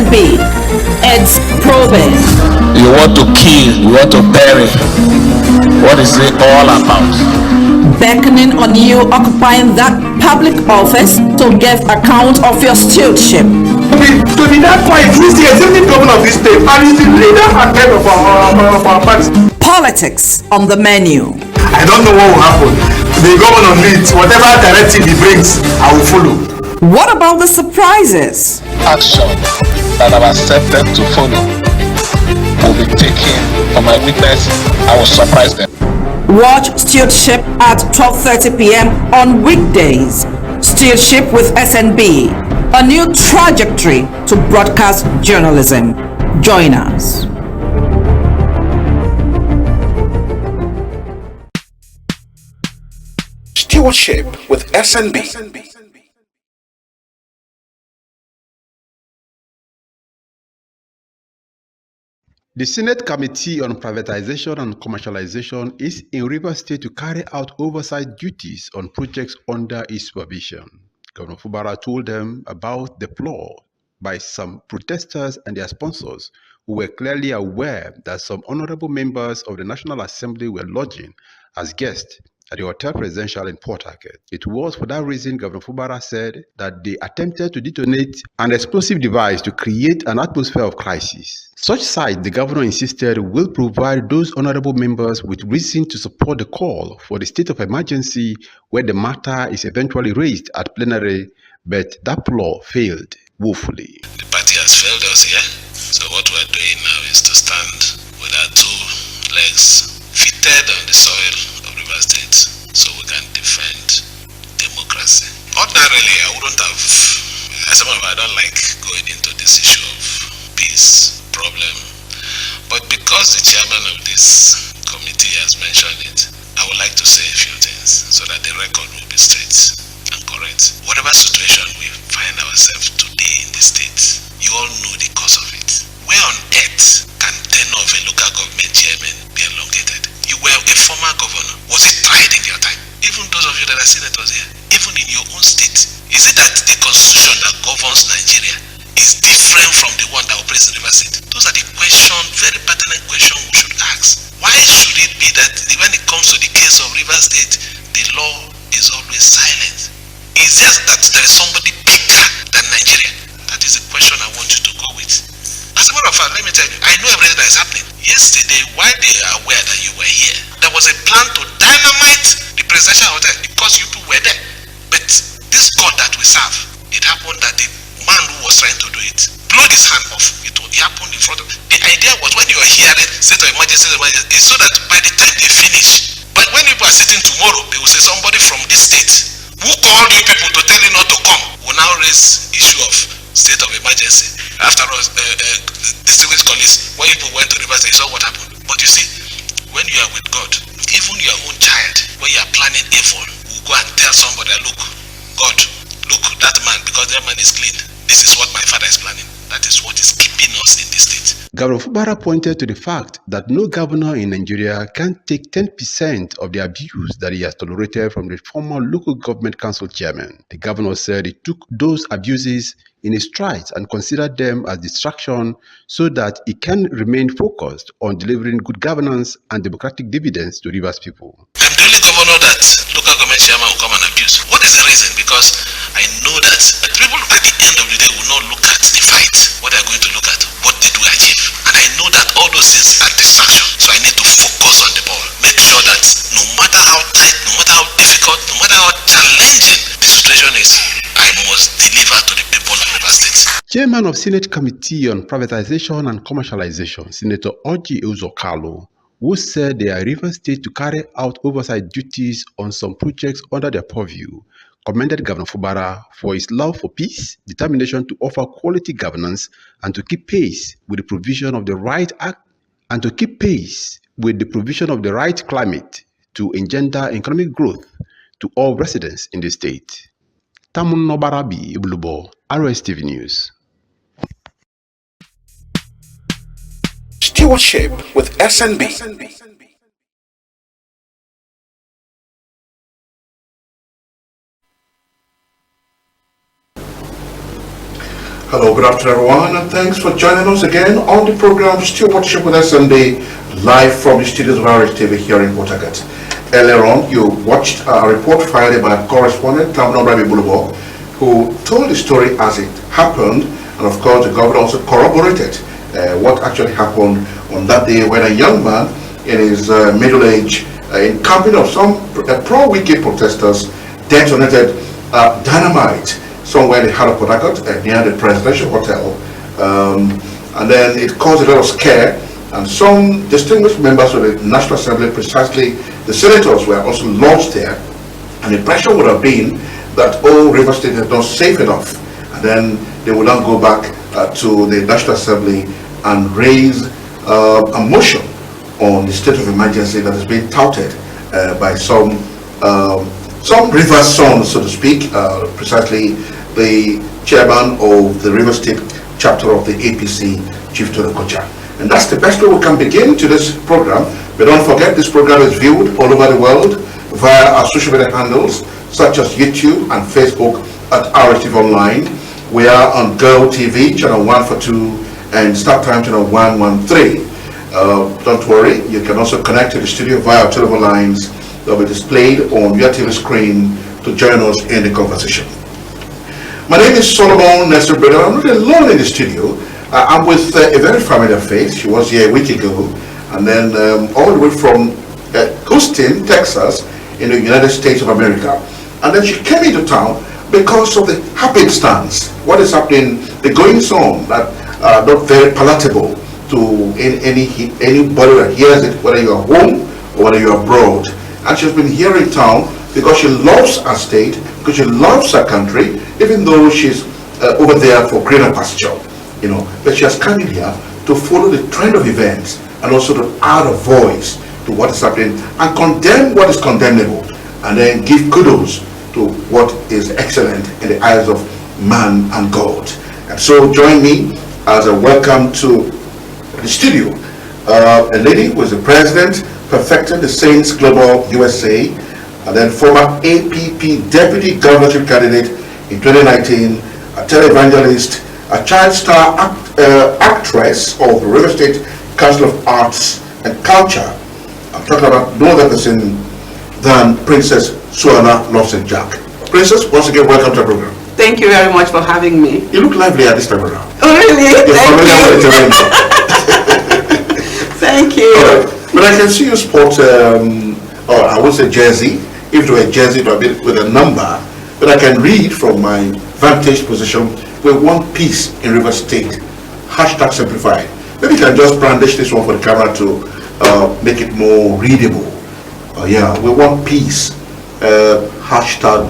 SNB. It's probing. You want to kill, you want to bury. What is it all about? Beckoning on you occupying that public office to give account of your stewardship. To be that quiet, he's the executive governor of this state and he's the leader and head of our party. Politics on the menu. I don't know what will happen. The governor leads, whatever directive he brings, I will follow. What about the surprises? Action that I've accepted to follow will be taken for my witness. I will surprise them. Watch Stewardship at 12:30 p.m. on weekdays. Stewardship with SNB, a new trajectory to broadcast journalism. Join us. Stewardship with SNB. The Senate Committee on Privatization and Commercialization is in Rivers State to carry out oversight duties on projects under its supervision. Governor Fubara told them about the flaw by some protesters and their sponsors who were clearly aware that some honorable members of the National Assembly were lodging as guests at the Hotel Presidential in Port Harcourt. It was for that reason Governor Fubara said that they attempted to detonate an explosive device to create an atmosphere of crisis. Such site, the governor insisted, will provide those honorable members with reason to support the call for the state of emergency where the matter is eventually raised at plenary, but that law failed woefully. The party has failed us here, so what we are doing now is to stand with our two legs fitted on the soil of River State so we can defend democracy. Ordinarily, I wouldn't have, as a matter of fact, I don't like going into this issue of peace problem, but because the chairman of this committee has mentioned it, I would like to say a few things so that the record will be straight and correct. Whatever situation we find ourselves today in the state, you all know the cause of it. Where on earth can tenure of a local government chairman be elongated? You were a former governor. Was it tried in your time? Even those of you that are senators here, even in your own state, is it that the constitution that governs Nigeria is different from the one that operates in River State? Those are the questions, very pertinent questions we should ask. Why should it be that when it comes to the case of River State, the law is always silent? Is it that there is somebody better than Nigeria? That is the question I want you to go with. As a matter of fact, let me tell you, I know everything that is happening. Yesterday, while they are aware that you were here, there was a plan to dynamite the presidential hotel because you two were there. But this God that we serve, it happened that the man who was trying to do it blew his hand off. It happened in front of. The idea was when you are hearing state of emergency, it's so that by the time they finish, but when people are sitting tomorrow, they will say somebody from this state who called you people to tell you not to come will now raise issue of state of emergency. After all, distinguished colleagues, when people went to River State, you saw what happened. But you see, when you are with God, even your own child, when you are planning evil, will go and tell somebody, look, God, look, that man, because that man is clean. This is what my father is planning. That is what is keeping us in this state. Governor Fubara pointed to the fact that no governor in Nigeria can take 10% of the abuse that he has tolerated from the former local government council chairman. The governor said he took those abuses in his stride and considered them as distraction so that he can remain focused on delivering good governance and democratic dividends to Rivers people. I'm the only governor that local government chairman will come and abuse. What is the reason? Because I know that people at the end of the day will not look at the fight. What they are going to look at, what did we achieve? And I know that all those things are distraction. So I need to focus on the ball. Make sure that no matter how tight, no matter how difficult, no matter how challenging the situation is, I must deliver to the people of River State. Chairman of Senate Committee on Privatization and Commercialization, Senator Oji Uzokalo, who said they are River State to carry out oversight duties on some projects under their purview, commended Governor Fubara for his love for peace, determination to offer quality governance, and to keep pace with the provision of the right climate to engender economic growth to all residents in the state. Tamun Nobarabi Iblubo, Rstv News. Stewardship with SNB. Hello, good afternoon everyone, and thanks for joining us again on the program Stewardship with SMB, live from the studios of Rstv here in Port Harcourt. Earlier on, you watched a report filed by a correspondent, Tamnobrabi Bulubo, who told the story as it happened, and of course the governor also corroborated what actually happened on that day when a young man in his middle age, in company of some pro-wiki protesters, detonated dynamite somewhere in the heart of Port Harcourt, near the presidential hotel, and then it caused a lot of scare, and some distinguished members of the National Assembly, precisely the senators, were also lodged there, and the impression would have been that, oh, River State is not safe enough, and then they would not go back to the National Assembly and raise a motion on the state of emergency that is being touted by some river sons, so to speak, precisely the chairman of the River State chapter of the APC, Chief Tony Kocha. And that's the best way we can begin to this program. But don't forget, this program is viewed all over the world via our social media handles such as YouTube and Facebook at Rstv Online. We are on Girl TV, channel 142, and Start Time, channel 113. Don't worry, you can also connect to the studio via our telephone lines that will be displayed on your TV screen to join us in the conversation. My name is Solomon Nestor Brother. I'm not alone in the studio. I'm with a very familiar face. She was here a week ago, and then all the way from Houston, Texas, in the United States of America. And then she came into town because of the happenstance. What is happening, the goings on that are not very palatable to anybody that hears it, whether you're home or whether you're abroad. And she's been here in town because she loves her state, because she loves her country, even though she's over there for greener pasture, you know. But she has come in here to follow the trend of events and also to add a voice to what is happening and condemn what is condemnable, and then give kudos to what is excellent in the eyes of man and God. And so join me as a welcome to the studio a lady who is the president, perfected the Saints Global USA, and then former APP deputy governorship candidate in 2019, a televangelist, a child star actress of the River State Council of Arts and Culture. I'm talking about no other person than Princess SOALA LAWSON Jack. Princess, once again, welcome to the program. Thank you very much for having me. You look lively at this time around. Oh, really? You're familiar with the terrain. Thank you. But I can see you sport, or I would say jersey, if it were a jersey, it would be with a number, but I can read from my vantage position, we want peace in River State, hashtag simplified. Maybe you can just brandish this one for the camera to make it more readable. Yeah, we want peace, hashtag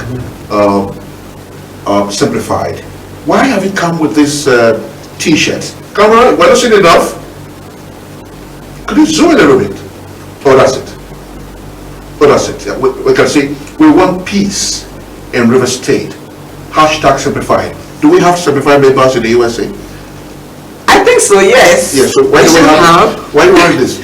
simplified. Why have you come with this t-shirt? Camera, we're not seeing enough. Could you zoom in a little bit? Oh, that's it. Oh, that's it. Yeah, we can see we want peace in River State. Hashtag simplified. Do we have simplified members in the USA? I think so, yes. Yes, so why do we have why do we have this?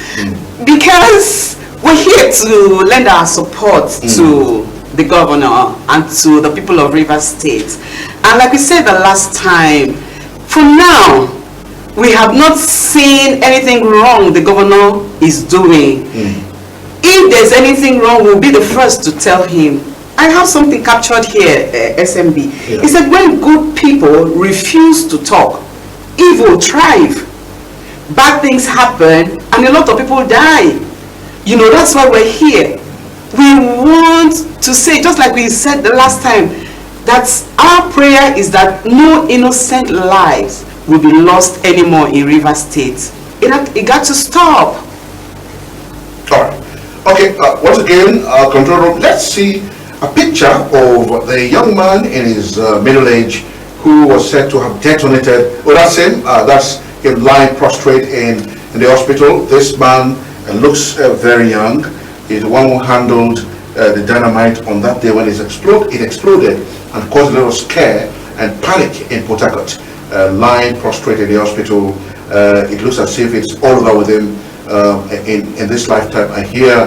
Because we're here to lend our support to the governor and to the people of River State. And like we said the last time, for now, we have not seen anything wrong the governor is doing. If there's anything wrong, we'll be the first to tell him. I have something captured here, SMB. Yeah. He said, when good people refuse to talk, evil thrive. Bad things happen and a lot of people die. You know, that's why we're here. We want to say, just like we said the last time, that our prayer is that no innocent lives will be lost anymore in River State. It got to stop. All right. Okay, once again, control room, let's see a picture of the young man in his middle age who was said to have detonated. Oh, that's him. That's him lying prostrate in the hospital. This man looks very young. He's the one who handled the dynamite on that day when it exploded and caused a little scare and panic in Port Harcourt. Lying prostrate in the hospital. It looks as if it's all over with him in this lifetime. And here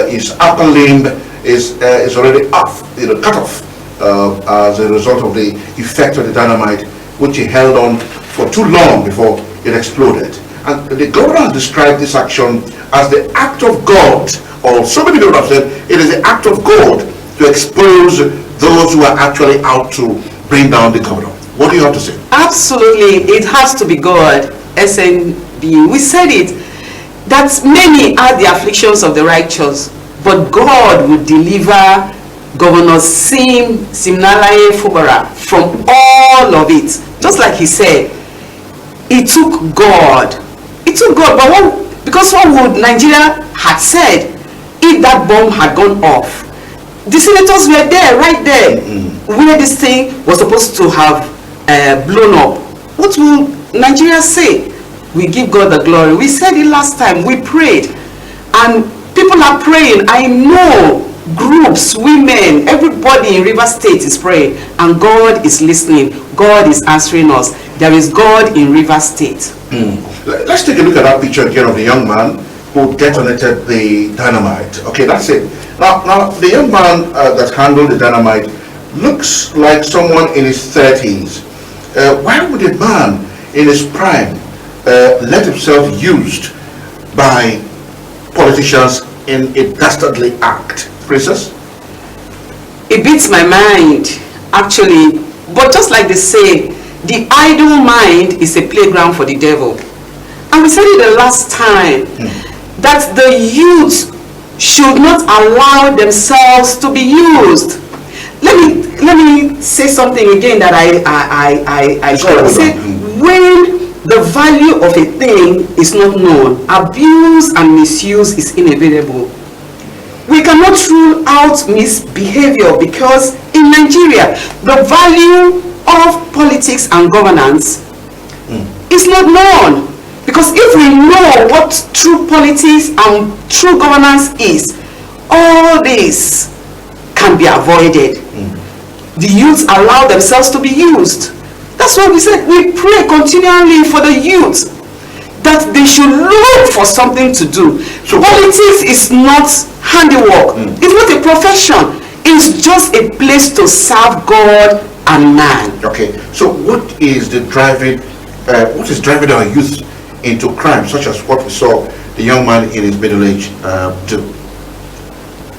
his upper limb is already off, cut off as a result of the effect of the dynamite which he held on for too long before it exploded. And the governor has described this action as the act of God, or so many people have said it is the act of God to expose those who are actually out to bring down the governor. What do you have to say? Absolutely, it has to be God, SNB. We said it, that many are the afflictions of the righteous, but God will deliver Governor Siminalayi Fubara from all of it. Just like he said, it took God. It took God, but because what would Nigeria had said if that bomb had gone off? The senators were there, right there, where this thing was supposed to have blown up. What will Nigeria say? We give God the glory. We said it last time, we prayed, and people are praying. I know groups, women, everybody in River State is praying, and God is listening. God is answering us. There is God in River State. Let's take a look at that picture again of the young man who detonated the dynamite. Okay, that's it. Now the young man that handled the dynamite looks like someone in his 30s. Why would a man in his prime let himself used by politicians in a dastardly act? Princess? It beats my mind, actually. But just like they say, the idle mind is a playground for the devil. And we said it the last time, that the youth should not allow themselves to be used. Let me say something again that I got. Say, when the value of a thing is not known, abuse and misuse is inevitable. We cannot rule out misbehavior, because in Nigeria, the value of politics and governance is not known. Because if we know what true politics and true governance is, all this can be avoided. The youth allow themselves to be used. That's why we said we pray continually for the youth, that they should look for something to do. So politics is not handiwork. It's not a profession. It's just a place to serve God and man. Okay, so what is driving our youth into crime, such as what we saw the young man in his middle age do?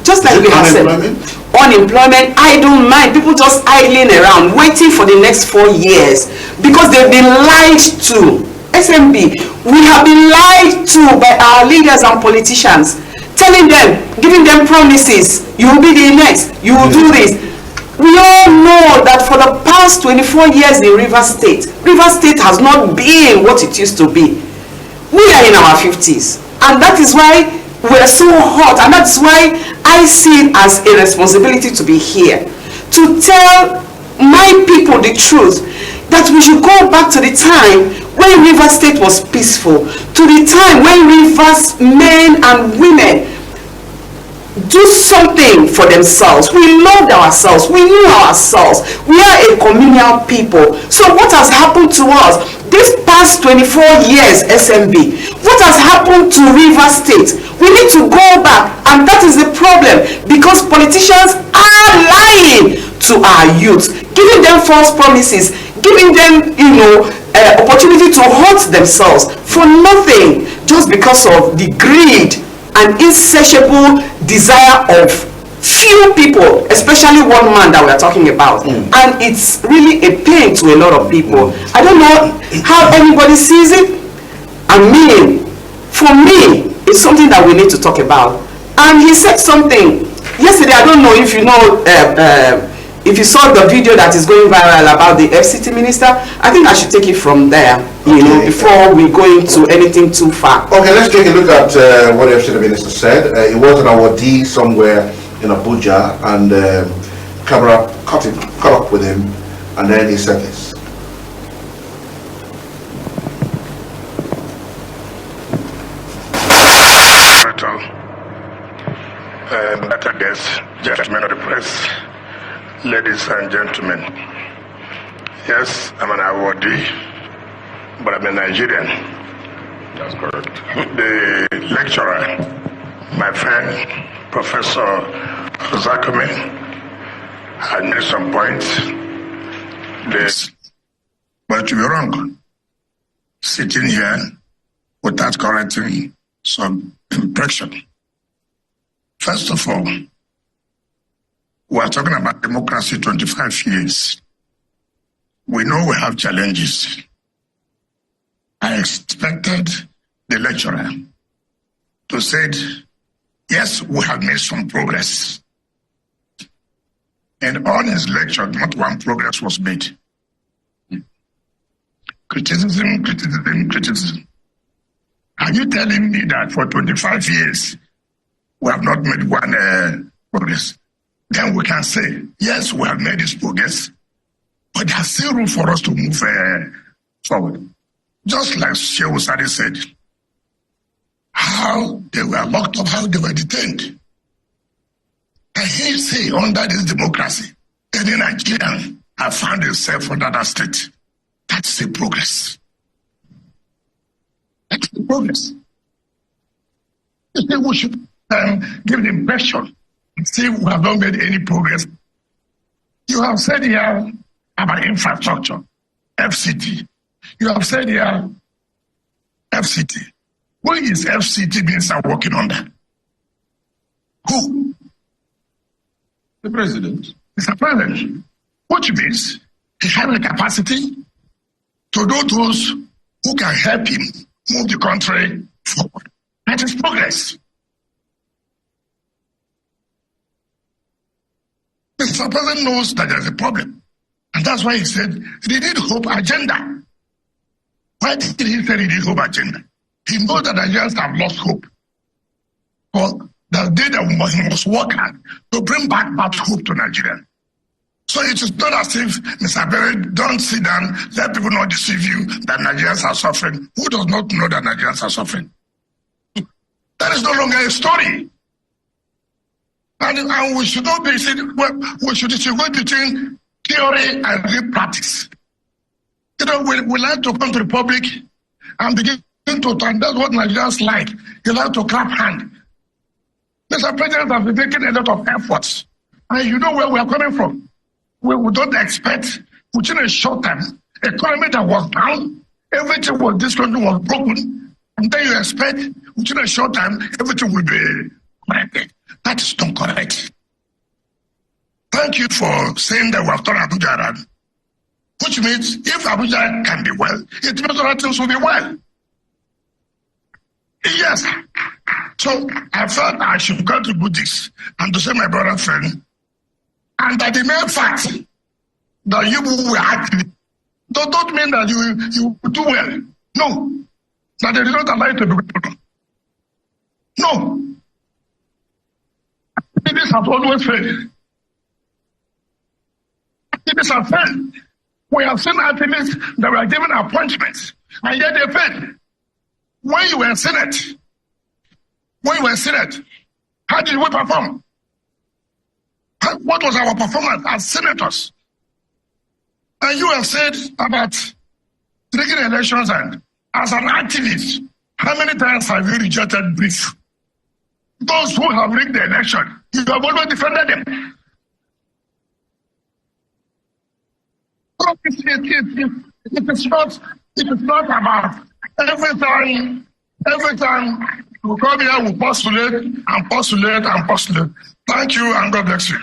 Just like we have said, unemployment, idle mind, people just idling around, waiting for the next 4 years because they've been lied to. SMB, we have been lied to by our leaders and politicians, telling them, giving them promises, you will be the next, you will do this. We all know that for the past 24 years in River State has not been what it used to be. We are in our 50s, and that is why we're so hot, and that's why I see it as a responsibility to be here, to tell my people the truth, that we should go back to the time when River State was peaceful, to the time when Rivers men and women do something for themselves. We loved ourselves, we knew ourselves, we are a communal people. So what has happened to us this past 24 years, SMB? What has happened to River State? We need to go back, and that is the problem, because politicians are lying to our youth, giving them false promises, giving them, opportunity to hurt themselves for nothing, just because of the greed and insatiable desire of few people, especially one man that we're talking about. And it's really a pain to a lot of people. I don't know how anybody sees it. I mean, for me, it's something that we need to talk about. And he said something yesterday. I don't know if you know, if you saw the video that is going viral about the FCT minister. I think I should take it from there, before we go into anything too far. Okay, let's take a look at what the FCT minister said. It was an awardee somewhere in Abuja, and camera caught up with him, and then he said this. Better guests, gentlemen of the press, ladies and gentlemen. Yes, I'm an awardee, but I'm a Nigerian. That's correct. The lecturer, my friend, Professor Zakome, had made some points. But to be wrong, sitting here without correcting some impression. First of all, we are talking about democracy 25 years. We know we have challenges. I expected the lecturer to say, yes, we have made some progress. And on his lecture, not one progress was made. Criticism, criticism, criticism. Are you telling me that for 25 years, we have not made one progress? Then we can say, yes, we have made this progress, but there's still room for us to move forward. Just like Sheikh Usadi said, how they were locked up, how they were detained. And he say, under this democracy, any Nigerian have found himself under that state. That's the progress. That's the progress. We should give the impression, see, we have not made any progress. You have said here about infrastructure, FCT. You have said here, FCT. Who is FCT minister working on that? Who? The president. Mr. President. Which means he has the capacity to do those who can help him move the country forward. That is progress. Mr. President knows that there's a problem. And that's why he said, he need hope agenda. Why did he say he need hope agenda? He knows that Nigerians have lost hope. But the day that we must work hard to bring back hope to Nigeria. So it is not as if, Mr. Berry, don't sit down, let people not deceive you that Nigerians are suffering. Who does not know that Nigerians are suffering? That is no longer a story. And we should not be we should distinguish between theory and real practice. You know, we like to come to the public and begin to, and that's what Nigerians like. You like to clap hand. Mr. President has been making a lot of efforts. And you know where we are coming from. We don't expect, within a short time, economy that was down, everything was, this country was broken, and then you expect, within a short time, everything will be corrected. That is not correct. Thank you for saying that we have turned Abuja around. Which means, if Abuja can be well, it means other things will be well. Yes. So I felt I should contribute this and to say my brother friend, and that the main fact that you were active don't mean that you do well. No. That they did not allow you to be good. No. This has always failed. This has failed. We have seen activists that were given appointments, and yet they failed. When you were in Senate, how did we perform? What was our performance as senators? And you have said about rigging elections, and as an activist, how many times have you rejected brief? Those who have rigged the election, you have always defended them. So it is not about every time we come here, we postulate and postulate and postulate. Thank you and God bless you.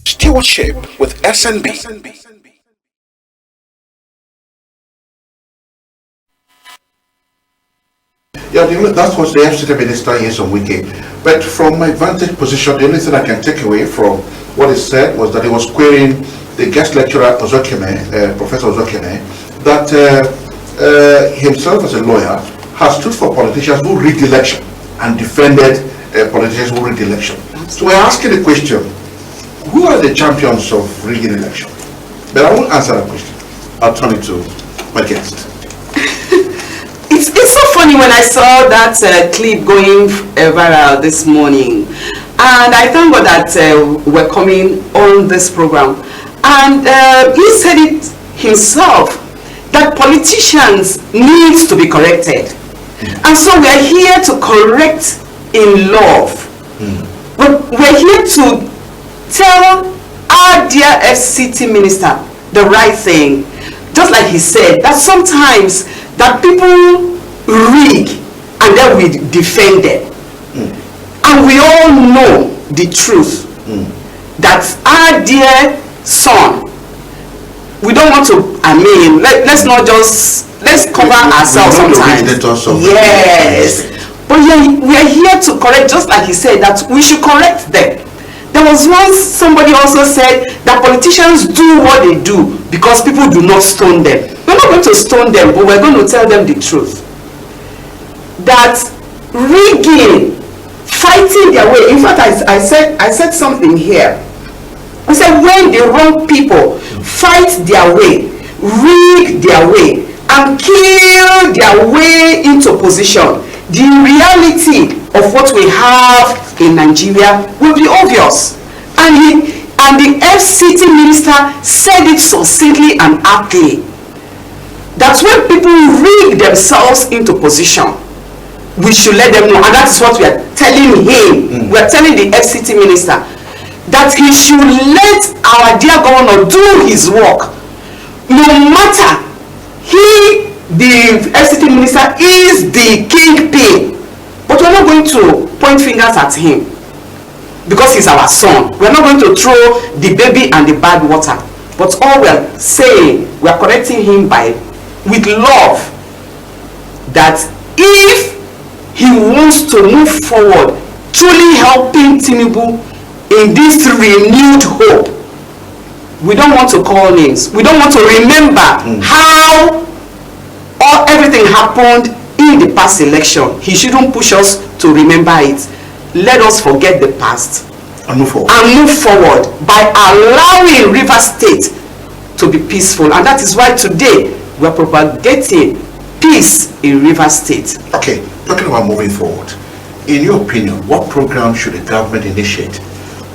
Stewardship with SNB. Yeah, that was the FCT minister in some weekend. But from my vantage position, the only thing I can take away from what he said was that he was querying the guest lecturer, Ozokeme, Professor Ozokeme, that himself as a lawyer has stood for politicians who rigged the election and defended politicians who rigged the election. So we're asking the question, who are the champions of rigging election? But I won't answer that question. I'll turn it to my guest. It's so funny when I saw that clip going viral this morning, and I thank God that we're coming on this program, and he said it himself that politicians need to be corrected, and so we are here to correct in love. We're here to tell our dear FCT minister the right thing. Just like he said, that sometimes that people rig and then we defend them. And we all know the truth. That our dear son, we don't want to, let's not just, let's cover ourselves sometimes. Yes. But we are here to correct, just like he said, that we should correct them. There was once somebody also said that politicians do what they do because people do not stone them. We're not going to stone them, but we're going to tell them the truth. That rigging, fighting their way. In fact, I said something here. I said when the wrong people fight their way, rig their way, and kill their way into position, the reality of what we have in Nigeria will be obvious. And the FCT minister said it succinctly and aptly. That when people rig themselves into position, we should let them know. And that is what we are telling him. We are telling the FCT minister that he should let our dear governor do his work. No matter the FCT minister is the kingpin, but we're not going to point fingers at him because he's our son. We're not going to throw the baby and the bad water, but all we're saying, we're correcting him with love, that if he wants to move forward, truly helping Tinubu in this renewed hope, we don't want to call names. We don't want to remember how everything happened in the past election. He shouldn't push us to remember it. Let us forget the past and move forward. By allowing Rivers State to be peaceful. And that is why today we are propagating peace in Rivers State. Okay, talking about moving forward, in your opinion, what program should the government initiate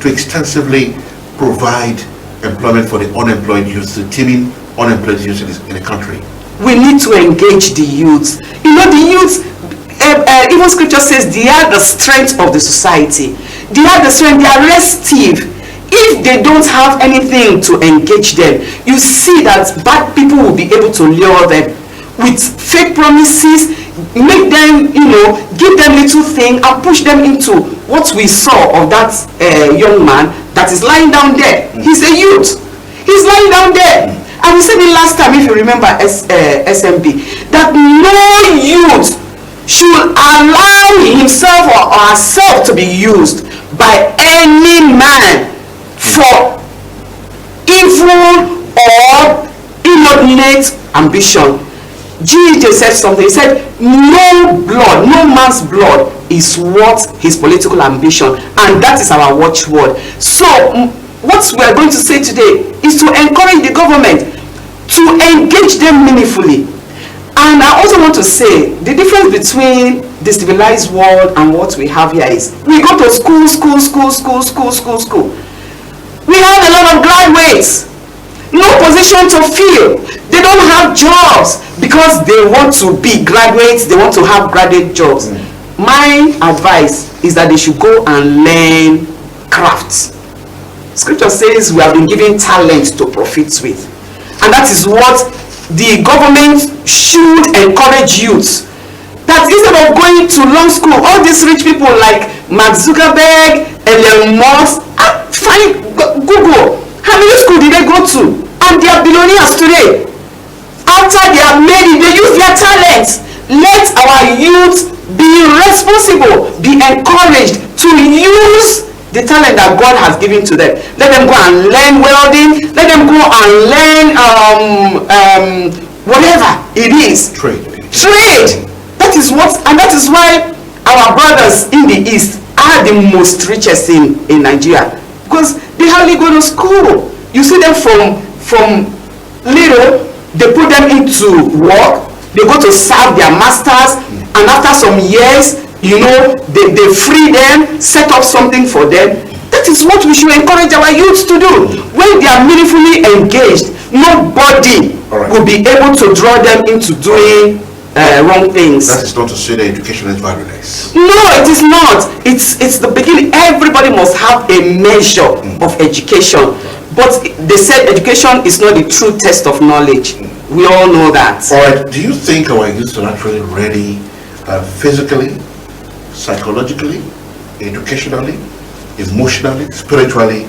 to extensively provide employment for the unemployed youth, the teeming unemployed youth in the country? We need to engage the youth. You know, the youth, even scripture says they are the strength of the society. They are the strength, they are restive. If they don't have anything to engage them, you see that bad people will be able to lure them with fake promises, make them, give them little thing and push them into what we saw of that young man that is lying down there. He's a youth. He's lying down there. And we said it last time, if you remember, SMB, that no youth should allow himself or herself to be used by any man for evil or inordinate ambition. GJ said something. He said, no man's blood is worth his political ambition. And that is our watchword. So, what we are going to say today is to encourage the government to engage them meaningfully. And I also want to say, the difference between the civilized world and what we have here is, we go to school. We have a lot of graduates, no position to fill. They don't have jobs because they want to be graduates, they want to have graduate jobs. My advice is that they should go and learn crafts. Scripture says we have been given talent to profit with. And that is what the government should encourage youths. That instead of going to law school, all these rich people like Mark Zuckerberg, Elon Musk, find Google, how many schools did they go to? And they are billionaires today. After they have made it, they use their talents. Let our youth be responsible, be encouraged to use the talent that God has given to them. Let them go and learn welding. Let them go and learn whatever it is. Trade. That is what, and that is why our brothers in the East are the most richest in Nigeria, because they hardly go to school. You see them from little, they put them into work. They go to serve their masters, and after some years, they free them, set up something for them. That is what we should encourage our youth to do. When they are meaningfully engaged, nobody will be able to draw them into doing wrong things. That is not to say that education is valueless. No, it is not. It's the beginning. Everybody must have a measure of education. But they said education is not the true test of knowledge. We all know that. All right. Do you think our youth are actually ready physically, psychologically, educationally, emotionally, spiritually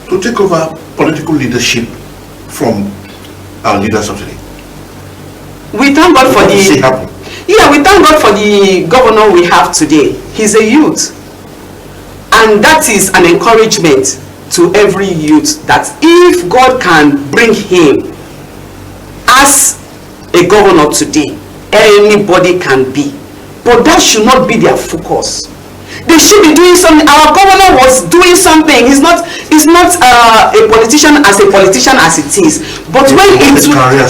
to take over political leadership from our leaders of today? We thank God for we thank God for the governor we have today. He's a youth. And that is an encouragement to every youth that if God can bring him as a governor today, anybody can be. But that should not be their focus. They should be doing something. Our governor was doing something. He's not a politician as it is. But when he was a career,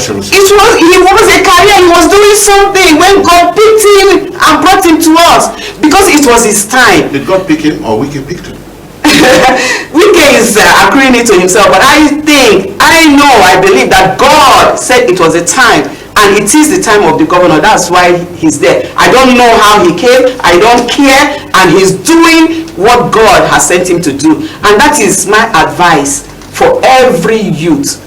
he was doing something when God picked him and brought him to us because it was his time. Did God pick him or Wike picked him? Wike is agreeing it to himself, but I believe that God said it was a time. And it is the time of the governor. That's why he's there. I don't know how he came. I don't care. And he's doing what God has sent him to do. And that is my advice for every youth.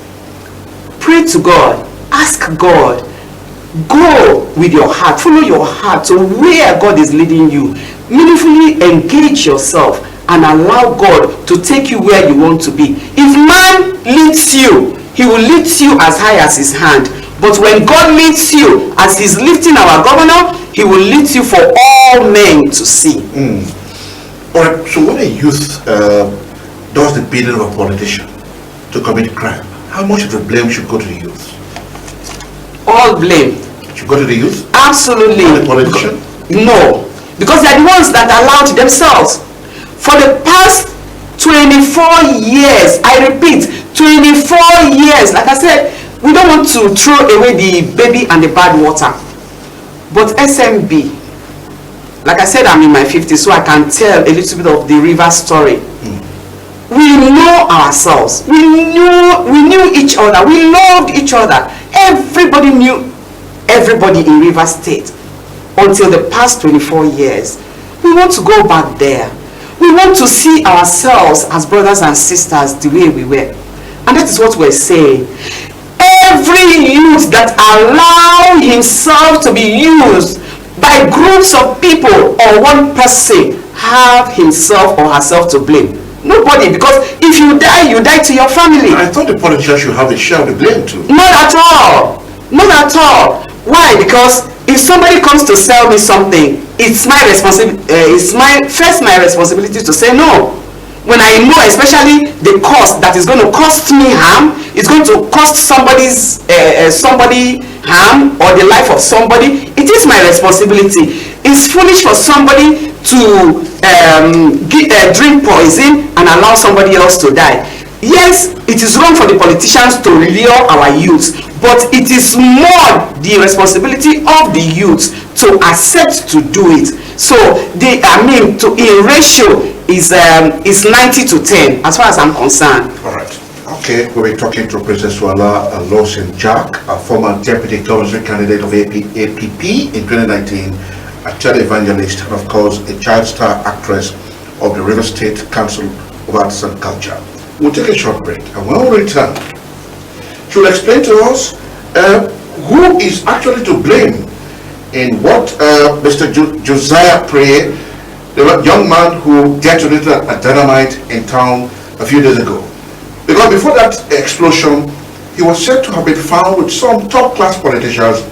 Pray to God. Ask God. Go with your heart. Follow your heart to where God is leading you. Meaningfully engage yourself and allow God to take you where you want to be. If man leads you, he will lead you as high as his hand. But when God leads you, as he's lifting our governor, he will lead you for all men to see. All right, so when a youth does the bidding of a politician to commit crime, how much of the blame should go to the youth? All blame. Should go to the youth? Absolutely. And the politician? No. Because they're the ones that allowed themselves. For the past 24 years, I repeat, 24 years, like I said, we don't want to throw away the baby and the bad water. But SMB, like I said, I'm in my 50s, so I can tell a little bit of the river story. We know ourselves. We knew each other. We loved each other. Everybody knew everybody in River State until the past 24 years. We want to go back there. We want to see ourselves as brothers and sisters the way we were. And that is what we're saying. Every youth that allow himself to be used by groups of people or one person have himself or herself to blame. Nobody, because if you die to your family. I thought the politicians should have a share of the blame too. Not at all. Not at all. Why? Because if somebody comes to sell me something, it's my responsibility. It's my responsibility to say no. When I know, especially the cost that is going to cost me harm, it's going to cost somebody harm or the life of somebody, it is my responsibility. It's foolish for somebody to drink poison and allow somebody else to die. Yes, it is wrong for the politicians to lure our youth, but it is more the responsibility of the youth to accept to do it. So in ratio is 90 to 10 as far as I'm concerned. All right. Okay, we'll be talking to Princess SOALA LAWSON Jack, a former deputy governorship candidate of APP in 2019, a child evangelist, and of course a child star actress of the River State Council of Arts and Culture. We'll take a short break, and when we return, she will explain to us who is actually to blame in what Mr. Josiah Prayer, the young man who detonated a dynamite in town a few days ago. Because before that explosion, he was said to have been found with some top-class politicians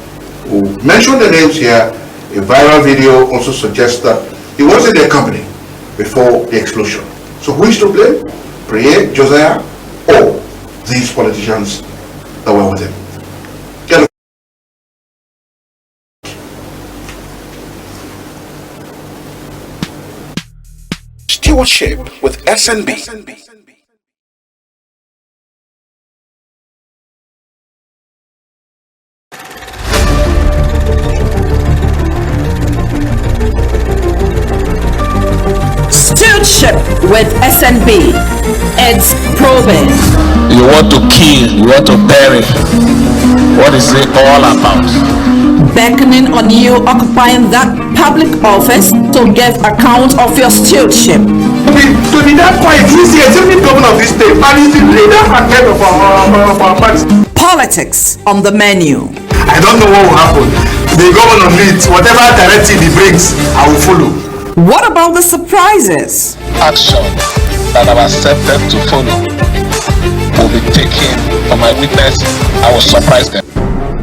who mentioned their names here. A viral video also suggests that he was in their company before the explosion. So who is to blame? Prayer, Josiah, or these politicians that were with him? Stewardship with SNB. Stewardship with SNB. It's probing. You want to kill, you want to bury. What is it all about? beckoning on you occupying that public office to give account of your stewardship. To be that quiet, he's the executive governor of this state and he's the leader and head of our party. Politics on the menu. I don't know what will happen. The governor leads, whatever directive he brings, I will follow. What about the surprises? Action that I've accepted to follow will be taken for my witness. I will surprise them.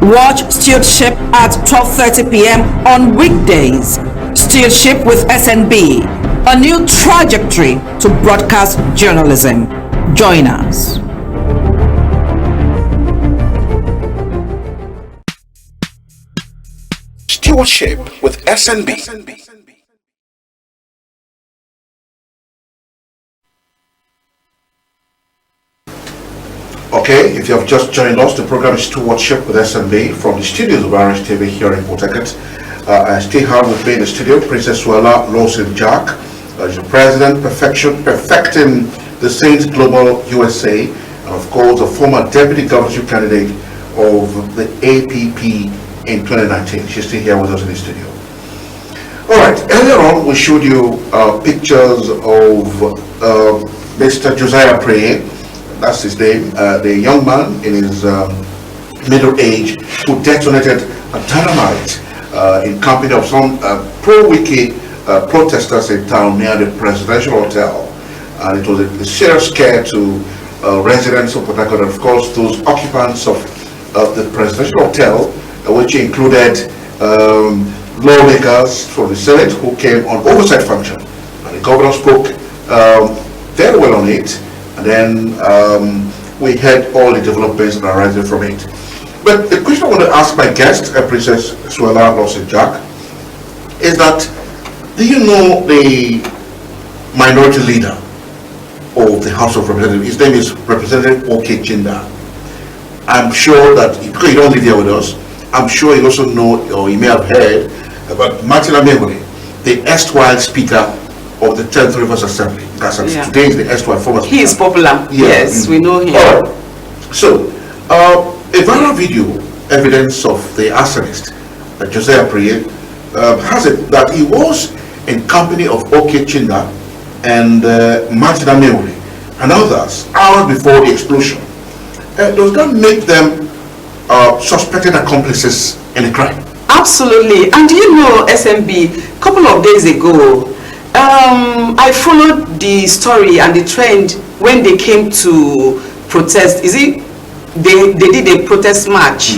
Watch Stewardship at 12:30 p.m. on weekdays. Stewardship with SNB, a new trajectory to broadcast journalism. Join us. Stewardship with SNB. Okay, if you have just joined us, the program is Stewardship with SNB from the studios of Rstv here in Port Harcourt. I still have with me in the studio Princess SOALA, LAWSON Jack, the president, perfecting the Saints Global USA, and of course the former deputy governorship candidate of the APP in 2019. She's still here with us in the studio. All right, earlier on we showed you pictures of Mr. Josiah Preye. That's his name, the young man in his middle age who detonated a dynamite in company of some pro-wiki protesters in town near the presidential hotel. And it was a serious scare to residents of Port Harcourt, and of course those occupants of the presidential hotel, which included lawmakers from the Senate who came on oversight function. And the governor spoke very well on it. And then we had all the developments that are arising from it. But the question I want to ask my guest, Princess SOALA, LAWSON Jack, is that, do you know the minority leader of the House of Representatives? His name is Representative OK Chinda. I'm sure that, because you don't live here with us, I'm sure you also know, or you may have heard about Martin Amewule, the erstwhile Speaker of the 10th Rivers Assembly. Today is the erstwhile former Speaker. He is popular. Yes, we know him. All right. So, a viral video evidence of the arsonist, Josiah Preye, has it that he was in company of OK Chinda and Martin Amewule and others hours before the explosion. Does that make them suspected accomplices in the crime? Absolutely. And you know, SMB, a couple of days ago, I followed the story and the trend when they came to protest. Is it they did a protest march?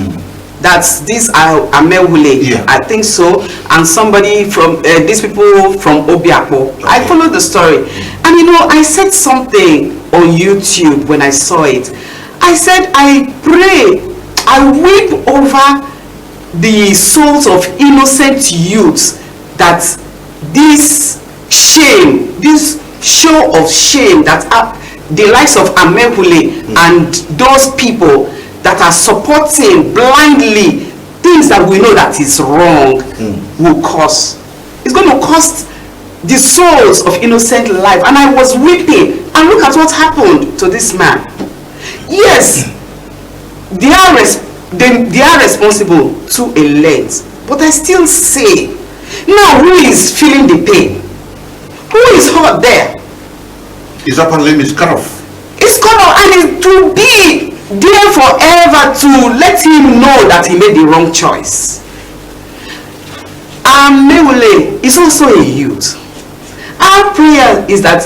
That's this Amewule, yeah. I think so, and somebody from these people from Obiakpo. Okay. I followed the story, and you know, I said something on YouTube when I saw it. I said, I pray, I weep over the souls of innocent youths that this shame, this show of shame that the likes of Amewule and those people that are supporting blindly things that we know that is wrong will cause. It's going to cost the souls of innocent life. And I was weeping. And look at what happened to this man. Yes, they are responsible to a length. But I still say, now who is feeling the pain? Who is hurt there? His upper limb is cut off. It's cut off, and it will be there forever to let him know that he made the wrong choice. Amewule is also a youth. Our prayer is that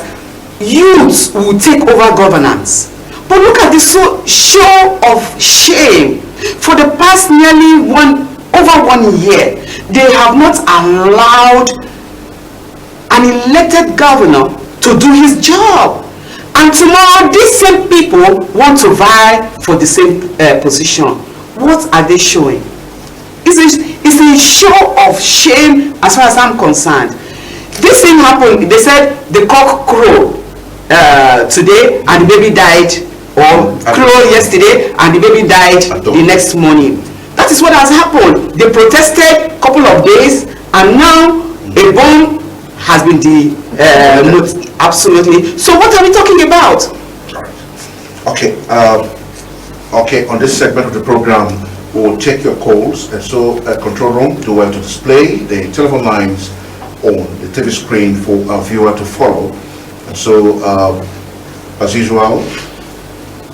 youths will take over governance. But look at this show of shame. For the past nearly over 1 year, they have not allowed an elected governor to do his job. And tomorrow, these same people want to vie for the same position. What are they showing? It's a show of shame as far as I'm concerned. This thing happened, they said the cock crowed today and the baby died, or crowed yesterday and the baby died the next morning. That is what has happened. They protested a couple of days and now a bomb has been absolutely. So what are we talking about? Okay. Okay. On this segment of the program, We will take your calls, and so control room, do well to display the telephone lines on the TV screen for our viewer to follow. And so, as usual,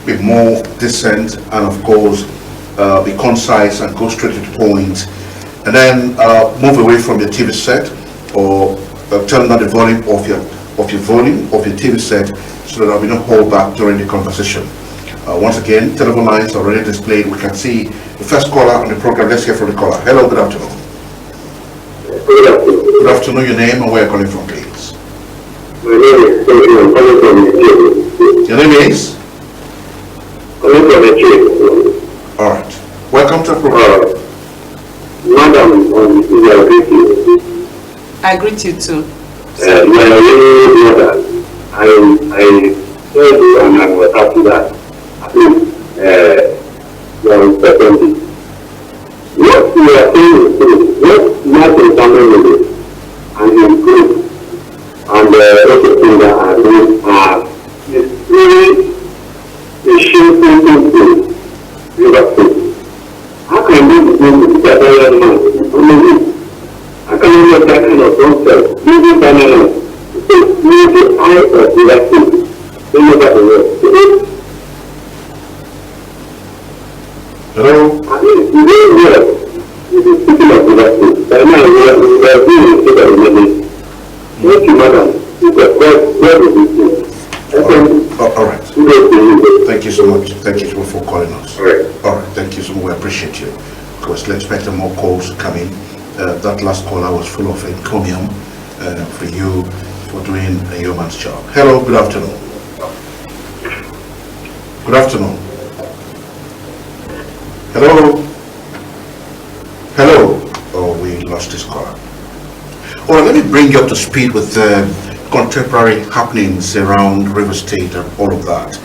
be more decent and of course be concise and go straight to the point, and then move away from your TV set, or turn down the volume of your TV set, so that there will be no holdback during the conversation. Once again, telephone lines are already displayed. We can see the first caller on the program. Let's hear from the caller. Hello, good afternoon. Good afternoon. Your name and where you're calling from, please. My name is Stephen. I'm calling from Nigeria. Your name is? Calling from Nigeria. All right. Welcome to the program. Madam, I greet you. I greet you too. You are a really mother. I heard you and I was happy that I think you are representing. What you are saying is true. What Martin Samuel did and his group and everything that are doing is really a shameful thing to River State. How can you be doing this as a young man? How can you make that kind of concept? Maybe banana. Maybe I of River State. They never do it. Hello? I mean, you don't know. You can speak of River State. But now we are doing it so that we may. Thank you, madam. Where is this? All right. Thank you so much. Thank you so much for calling us. All right. Thank you so much. We appreciate you. Of course, let's expect more calls coming. That last caller was full of encomium for you for doing a yeoman's job. Hello, good afternoon. Good afternoon. Hello. Hello. Oh, we lost this caller. All right, let me bring you up to speed with contemporary happenings around River State and all of that.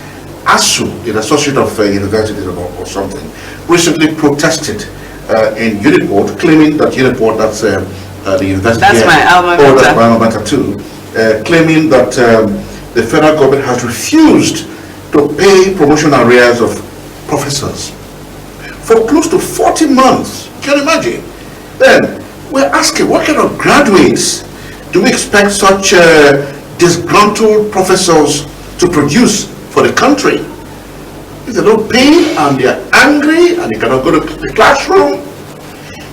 ASU, the Associate of Universities or something, recently protested in Uniport, claiming that Uniport, that's the university. That's my alma mater. Oh, that's my alma mater too. Claiming that the federal government has refused to pay promotion arrears of professors for close to 40 months. Can you imagine? Then we're asking, what kind of graduates do we expect such disgruntled professors to produce for the country? If they don't pay and they're angry and they cannot go to the classroom,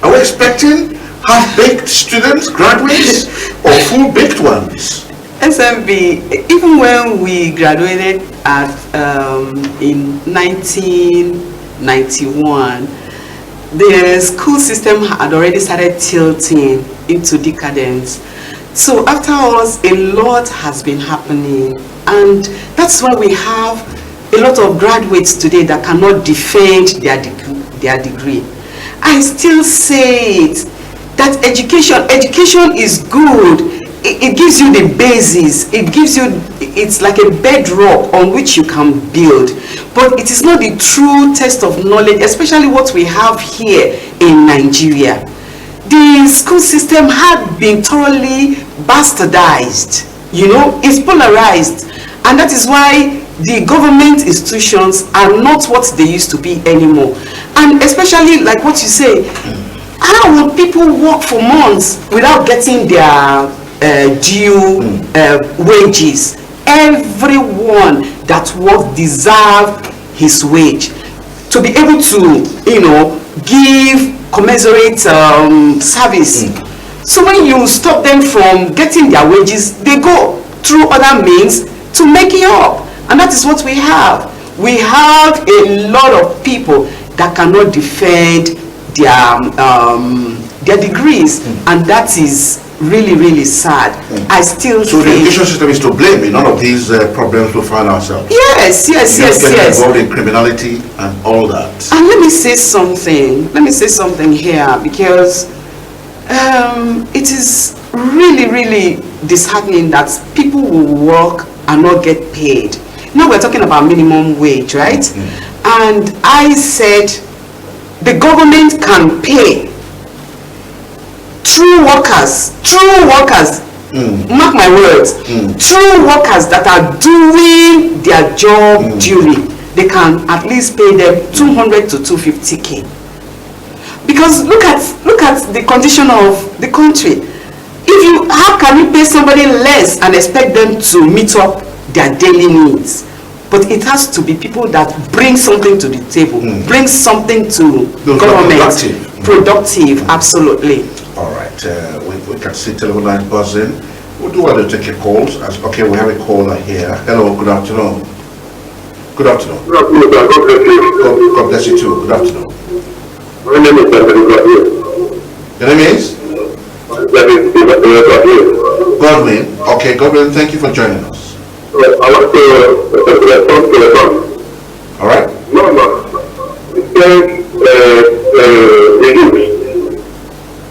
are we expecting half-baked students, graduates, or full-baked ones? SMB, even when we graduated at in 1991, the school system had already started tilting into decadence. So after us, a lot has been happening, and that's why we have a lot of graduates today that cannot defend their degree. I still say it, that education is good. It gives you the basis. It's like a bedrock on which you can build. But it is not the true test of knowledge, especially what we have here in Nigeria. The school system had been thoroughly bastardized. You know, it's polarized. And that is why the government institutions are not what they used to be anymore. And especially like what you say, how will people work for months without getting their due wages? Everyone that works deserves his wage to be able to, you know, give commensurate service. So when you stop them from getting their wages, they go through other means to make it up. And that is what we have. We have a lot of people that cannot defend their degrees, and that is really, really sad. I still So the education system is to blame in all of these problems we find ourselves. Yes. Involved in criminality and all that. And let me say something. Let me say something here, because it is really, really disheartening that people will work and not get paid. Now we're talking about minimum wage, right? And I said the government can pay true workers, mark my words, true workers that are doing their job duly. They can at least pay them 200 to 250K. Because look at the condition of the country. How can you pay somebody less and expect them to meet up their daily needs? But it has to be people that bring something to the table, bring something to government. Productive, absolutely. All right, we can see telephone line buzzing. We do want to take your calls. Okay, we have a caller here. Hello, good afternoon. Good afternoon. Good afternoon, God bless you. God bless you too. Good afternoon. My name is Godwin. Your name is? Godwin. Okay, Godwin, thank you for joining us. I want to respond to the song. All right. No. It says the youth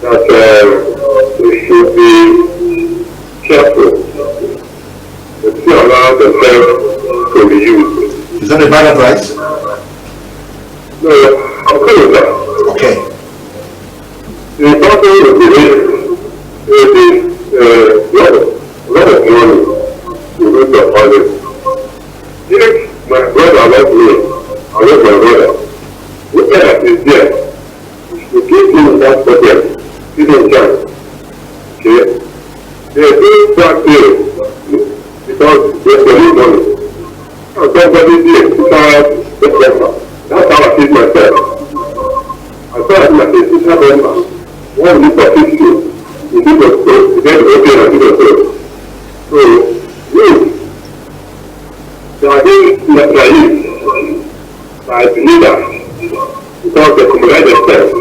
that we should be careful to allow themselves to be used. Is that a bad advice? No, I'm cool with that. Okay. The important is lot of money to go to a family. If my brother loves me, I love my brother. Whoever is there, to give him that problem, give him chance. Okay? They do that thing because they need money. And somebody did to start the member. That's how I feed myself. I started my sister member. One week of 50. You do the stuff, you get okay and do the stuff. So, they are being naive by the leader because they commit themselves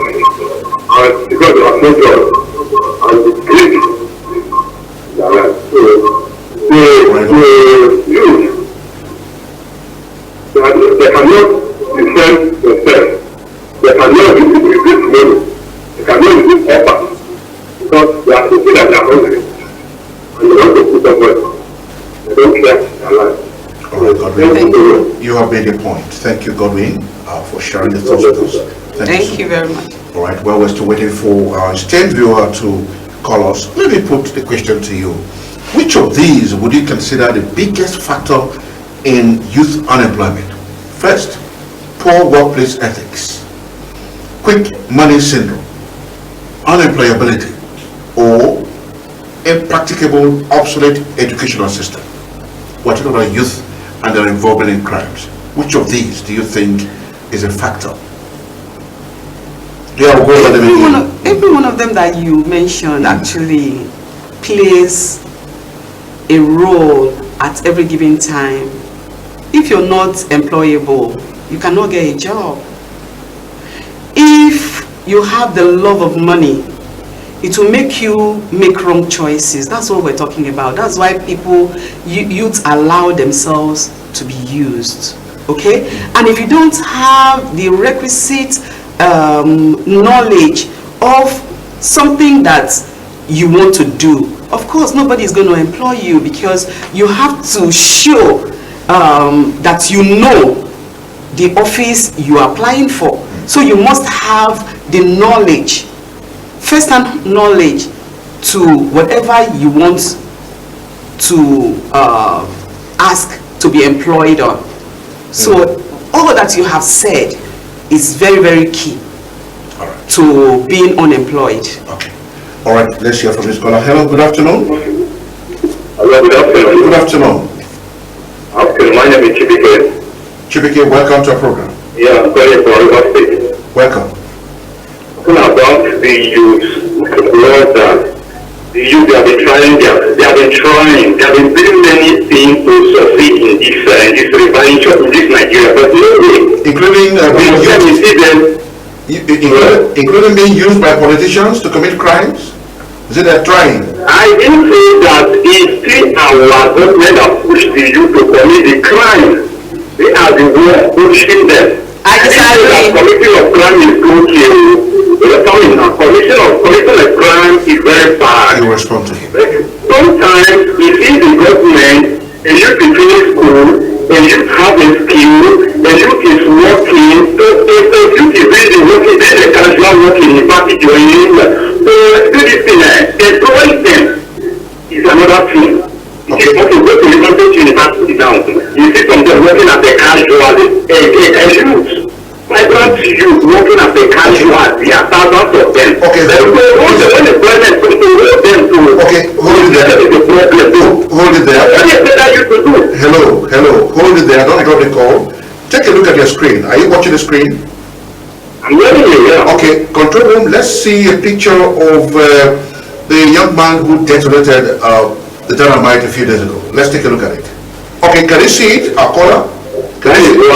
and because they have no job and the greed their life. So, the youth, they cannot defend themselves. They cannot resist money. They cannot resist offer because they are thinking that they are hungry and they want to put them well. They don't care their life. All right, Godwin. You have made a point. Thank you, Godwin, for sharing the thoughts with us. Thank you very much. All right, well, we're still waiting for our esteemed viewer to call us. Let me put the question to you. Which of these would you consider the biggest factor in youth unemployment? First, poor workplace ethics, quick money syndrome, unemployability, or impracticable, obsolete educational system. We're talking about youth and their involvement in crimes. Which of these do you think is a factor? Every one of them that you mentioned actually plays a role at every given time. If you're not employable, you cannot get a job. If you have the love of money, it will make you make wrong choices. That's what we're talking about. That's why youths allow themselves to be used. Okay? And if you don't have the requisite knowledge of something that you want to do, of course nobody is going to employ you, because you have to show that you know the office you are applying for. So you must have the knowledge, first-hand knowledge to whatever you want to ask to be employed on. So all that you have said is very, very key to being unemployed. Okay. All right, let's hear from this caller. Hello, good afternoon. Hello, good afternoon. Good afternoon. Okay, my name is Chibike. Chibike, welcome to our program. Yeah, I'm calling from River State. Welcome. Talking about the youth, the youth, they have been trying, they have been doing many things to succeed in this revival in this Nigeria, but no way. Including being used by politicians to commit crimes? Is it they're trying? I didn't say that it's still our government that pushed the youth to commit the crime. They are the ones pushing them. I disagree. Committing of crime is good here. Commission of crime is very bad. You respond to him. Sometimes you see the government, a youth is in school, a youth has a skill, a youth is working, so if the youth is really working, then they casual working in party joining. So this thing, employing them is another thing. It is not to go to university now. You see some of them working as a casual, a youth. My grand youth working as a casual, they are thousands of them. Okay. When the president comes to hold them to, okay, hold it there. Hold it there. Hello, hold it there. Don't drop the call. Take a look at your screen. Are you watching the screen? I'm watching it, yeah. Okay, control room, let's see a picture of the young man who detonated the dynamite a few days ago. Let's take a look at it. Okay, can you see it, our caller? Can you see it?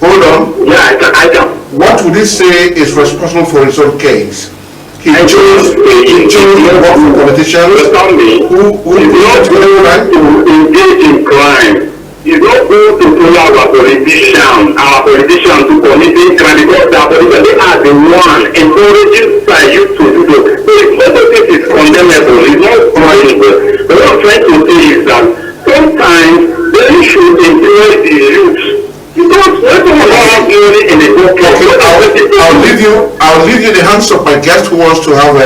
Hold on. Yeah, I can. What would he say is responsible for his own case? He chose to work for politicians who is not going to engage in crime. It's not going to follow our politicians to committing crime because our politicians, they are the one encouraging youth to do this. So if most of this is condemnable, it's not punishable. But what I'm trying to say is that sometimes they should employ the youth. Because let them have money in the book. I'll leave you the hands of my guest who wants to have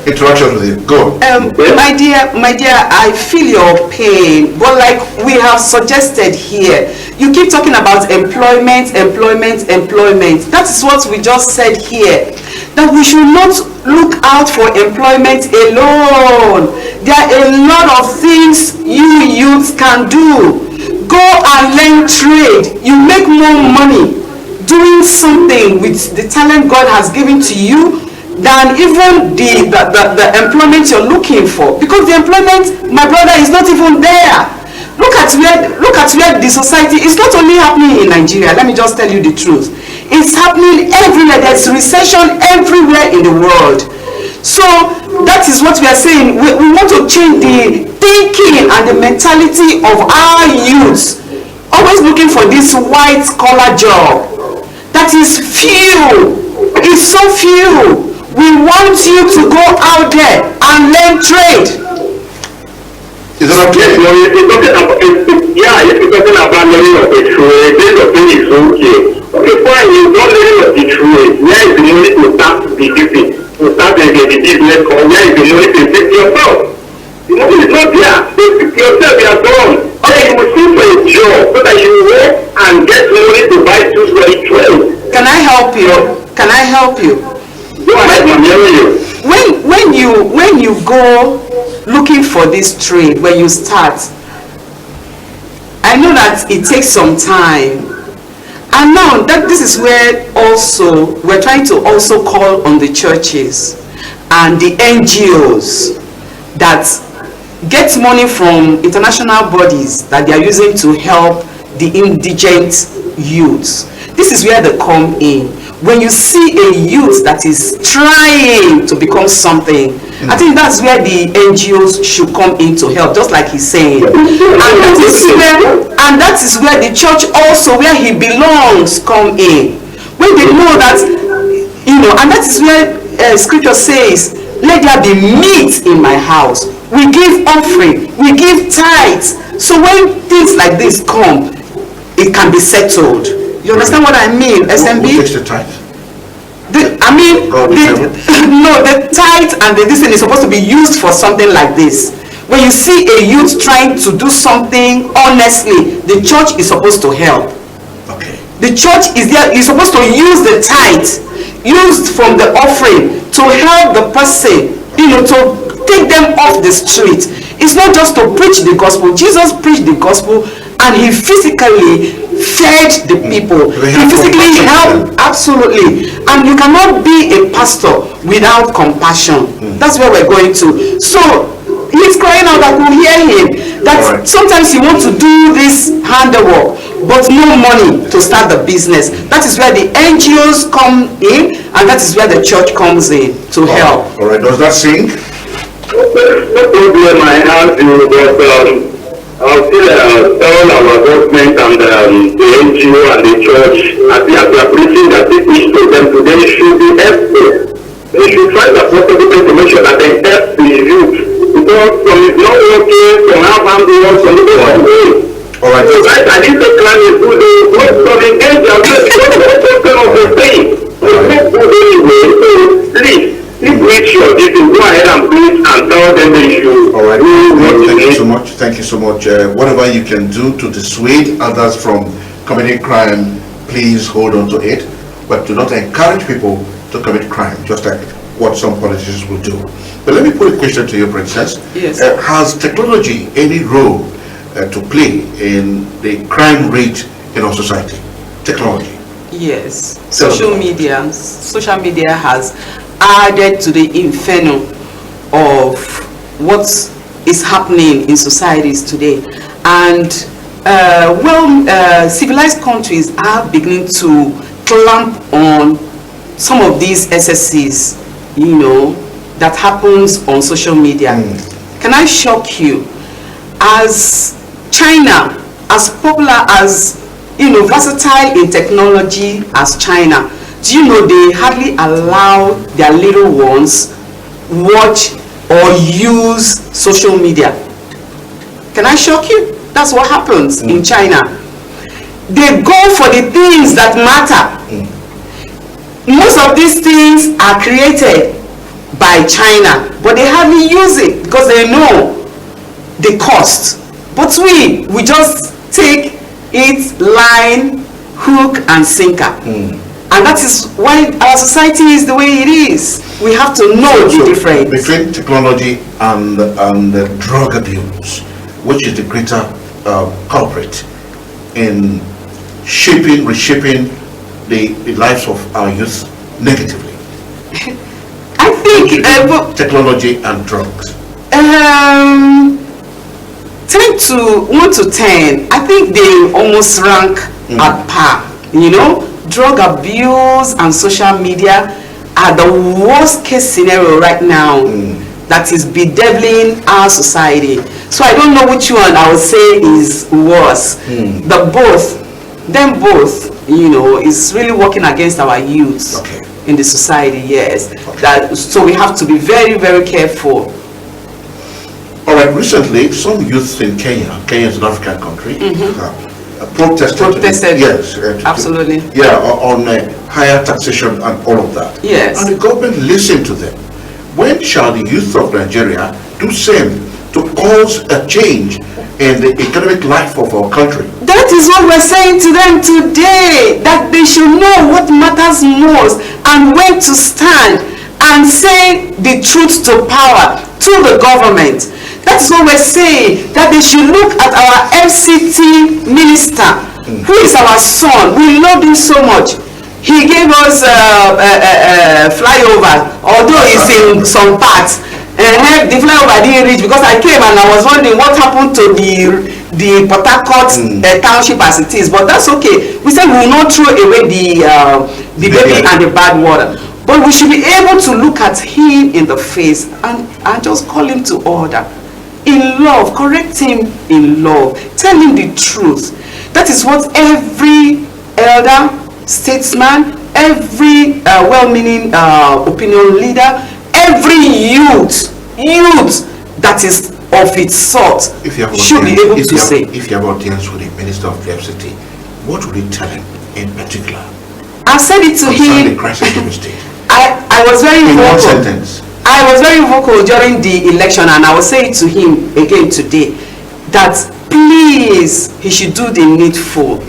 interaction with you. Go. My dear, I feel your pain, but like we have suggested here, you keep talking about employment. That is what we just said here. That we should not look out for employment alone. There are a lot of things you youths can do. Go and learn trade. You make more money doing something with the talent God has given to you than even the employment you're looking for, because the employment, my brother, is not even there. Look at where the society is not only happening in Nigeria. Let me just tell you the truth. It's happening everywhere. There's recession everywhere in the world. So that is what we are saying. We want to change the thinking and the mentality of our youths. Always looking for this white collar job. That is few. It's so few. We want you to go out there and learn trade. Is that okay? If you're talking about learning of the trade, then the thing is okay. Okay, fine, you're not learning of the trade. Where is the money to start the business? To start the business, or where is the money to fix yourself? The money is not there. So fix yourself, you are done. Okay, you will seek for a job so that you work and get money to buy tools for a trade. Can I help you? When you go looking for this trade, when you start, I know that it takes some time, and now that this is where also we're trying to also call on the churches and the NGOs that get money from international bodies that they are using to help the indigent youths. This is where they come in. When you see a youth that is trying to become something, I think that's where the NGOs should come in to help, just like he's saying. And that is where the church also, where he belongs, come in. When they know that, and that is where scripture says, let there be meat in my house. We give offering, we give tithes. So when things like this come, it can be settled. You understand what I mean, SMB? Who takes the tithe? The tithe and this thing is supposed to be used for something like this. When you see a youth trying to do something honestly, the church is supposed to help. Okay. The church is there. You're supposed to use the tithe used from the offering to help the person, to take them off the street. It's not just to preach the gospel. Jesus preached the gospel and he physically fed the people. He physically helped, absolutely. And you cannot be a pastor without compassion. That's where we're going to. So he's crying out that we hear him. That sometimes you want to do this handiwork, but no money to start the business. That is where the NGOs come in, and that is where the church comes in to help. All right, does that sink? No problem, I have you, but I'll still tell our government and the NGO and the church, as they are preaching that people should take them to, they should be helpful. They should try the possible to make sure that they help the youth. Because some is not working, some have handiwork, some people are doing. All right. So right, I need the clan is good, not some engage and just kind of the thing. It's not good anyway, so please. Make sure this is go ahead and please and tell them the issue. All right. Thank you so much. Thank you so much. Whatever you can do to dissuade others from committing crime, please hold on to it. But do not encourage people to commit crime, just like what some politicians will do. But let me put a question to you, Princess. Yes. Has technology any role to play in the crime rate in our society? Technology. Yes. Social media has added to the inferno of what is happening in societies today. And civilized countries are beginning to clamp on some of these excesses, that happens on social media. Can I shock you? As China, as popular as, versatile in technology as China, do you know they hardly allow their little ones watch or use social media? Can I shock you? That's what happens in China. They go for the things that matter. Most of these things are created by China, but they hardly use it because they know the cost. But we just take it line, hook and sinker. And that is why our society is the way it is. We have to know the difference between technology and the drug abuse, which is the greater culprit in reshaping the lives of our youth negatively. I think technology and drugs. 1 to 10, I think they almost rank at par. Drug abuse and social media are the worst case scenario right now that is bedeviling our society. So I don't know which one I would say is worse. Them both, is really working against our youth in the society, yes. So we have to be very, very careful. All right, recently, some youth in Kenya is an African country, protested. Yes. Absolutely. On higher taxation and all of that. Yes. And the government listened to them. When shall the youth of Nigeria do same to cause a change in the economic life of our country? That is what we're saying to them today, that they should know what matters most and when to stand and say the truth to power, to the government. That's what we're saying, that they should look at our FCT minister, who is our son. We love him so much. He gave us flyover, although it's in some parts. The flyover didn't reach because I came and I was wondering what happened to the Port Harcourt township as it is. But that's okay. We said we will not throw away the baby and the bad water. But we should be able to look at him in the face and just call him to order. In love, correct him in love. Tell him the truth. That is what every elder, statesman, every well-meaning opinion leader, every youth that is of its sort should be able to say. If you have audience with the Minister of the FCT, what would you tell him in particular? I said it to him. The crisis of the state. I was very vocal. In one sentence. I was very vocal during the election, and I will say it to him again today, that please, he should do the needful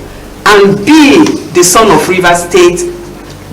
and be the son of Rivers State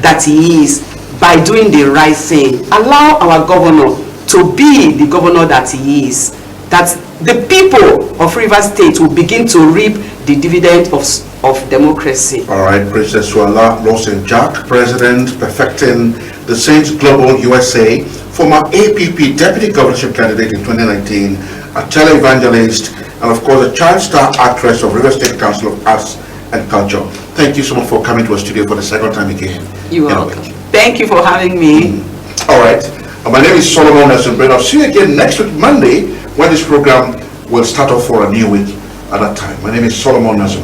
that he is by doing the right thing. Allow our governor to be the governor that he is, that the people of Rivers State will begin to reap the dividend of democracy. All right, Princess SOALA, LAWSON Jack, President, Perfecting the Saints Global USA, former APP Deputy Governorship candidate in 2019, a televangelist, and of course a child star actress of River State Council of Arts and Culture. Thank you so much for coming to our studio for the second time again. You're welcome. Thank you for having me. All right. My name is Solomon Nelson. I'll see you again next week, Monday, when this program will start off for a new week at that time. My name is Solomon Nelson.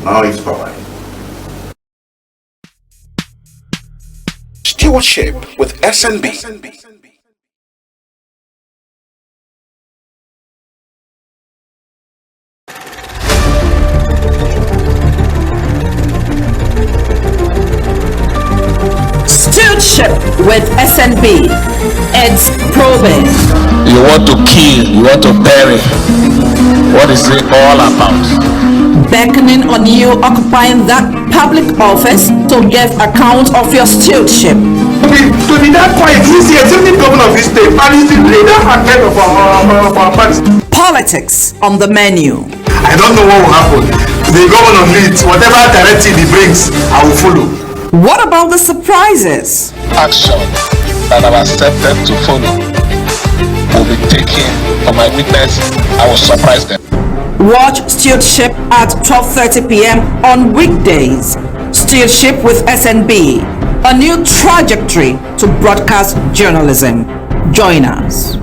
Now it's bye-bye. Stewardship with SNB. Stewardship with SNB. It's probing. You want to kill, you want to bury. What is it all about? beckoning on you occupying that public office to give account of your stewardship. To be that quiet, he's the executive governor of this state and he's the leader and head of our party. Politics on the menu. I don't know what will happen. The governor leads, whatever directive he brings, I will follow. What about the surprises? Action that I've accepted to follow will be taken for my witness. I will surprise them. Watch Stewardship at 12:30 p.m. on weekdays. Stewardship with SNB, a new trajectory to broadcast journalism. Join us.